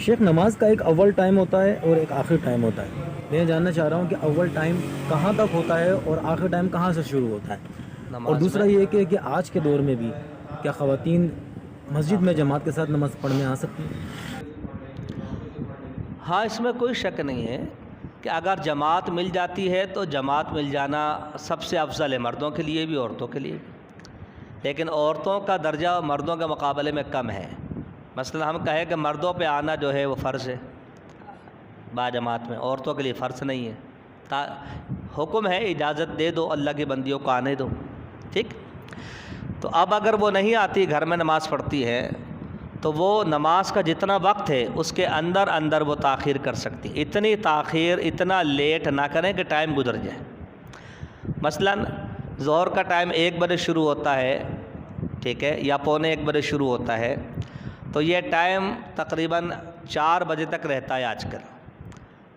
شیخ، نماز کا ایک اول ٹائم ہوتا ہے اور ایک آخر ٹائم ہوتا ہے. میں جاننا چاہ رہا ہوں کہ اول ٹائم کہاں تک ہوتا ہے اور آخر ٹائم کہاں سے شروع ہوتا ہے. اور نماز دوسرا میں یہ کہ آج کے دور میں بھی کیا خواتین مسجد میں جماعت کے ساتھ نماز پڑھنے آ سکتی ہیں؟ ہاں، اس میں کوئی شک نہیں ہے کہ اگر جماعت مل جاتی ہے تو جماعت مل جانا سب سے افضل ہے، مردوں کے لیے بھی عورتوں کے لیے بھی. لیکن عورتوں کا درجہ مردوں کے مقابلے میں کم ہے. مثلا ہم کہیں کہ مردوں پہ آنا جو ہے وہ فرض ہے با جماعت میں، عورتوں کے لیے فرض نہیں ہے. حکم ہے اجازت دے دو، اللہ کی بندیوں کو آنے دو. ٹھیک. تو اب اگر وہ نہیں آتی، گھر میں نماز پڑھتی ہے، تو وہ نماز کا جتنا وقت ہے اس کے اندر اندر وہ تاخیر کر سکتی. اتنی تاخیر، اتنا لیٹ نہ کریں کہ ٹائم گزر جائے. مثلا ظہر کا ٹائم 1 بجے شروع ہوتا ہے، ٹھیک ہے، یا 1:45 بجے شروع ہوتا ہے، تو یہ ٹائم تقریباً 4 بجے تک رہتا ہے آج کل.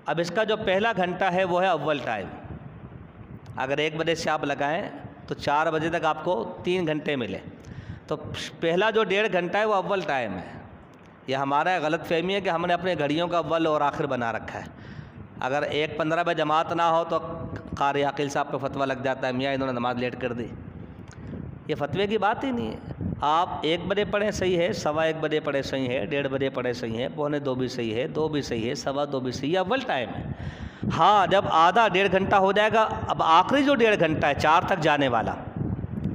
اب اس کا جو پہلا گھنٹہ ہے وہ ہے اول ٹائم. اگر 1 بجے سے آپ لگائیں تو 4 بجے تک آپ کو 3 گھنٹے ملے. تو پہلا جو 1.5 گھنٹہ ہے وہ اول ٹائم ہے. یہ ہمارا غلط فہمی ہے کہ ہم نے اپنے گھڑیوں کا اول اور آخر بنا رکھا ہے. اگر 1:15 بجے جماعت نہ ہو تو قاری عاقل صاحب کا فتویٰ لگ جاتا ہے، میاں انہوں نے نماز لیٹ کر دی. یہ فتوے کی بات ہی نہیں ہے. آپ 1 بجے پڑھیں صحیح ہے، 1:15 بجے پڑھیں صحیح ہے، 1:30 بجے پڑھیں صحیح ہے، 1:45 بھی صحیح ہے، 2 بھی صحیح ہے، 2:15 بھی صحیح ہے. اول ٹائم ہے. ہاں، جب آدھا 1.5 گھنٹہ ہو جائے گا، اب آخری جو 1.5 گھنٹہ ہے 4 تک جانے والا،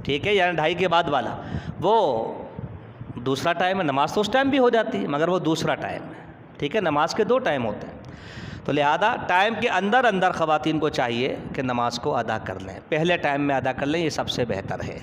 ٹھیک ہے، یعنی 2:30 کے بعد والا، وہ دوسرا ٹائم ہے. نماز تو اس ٹائم بھی ہو جاتی ہے مگر وہ دوسرا ٹائم ہے. ٹھیک ہے، نماز کے 2 ٹائم ہوتے ہیں. تو لہذا ٹائم کے اندر اندر خواتین کو چاہیے کہ نماز کو ادا کر لیں، پہلے ٹائم میں ادا کر لیں، یہ سب سے بہتر ہے.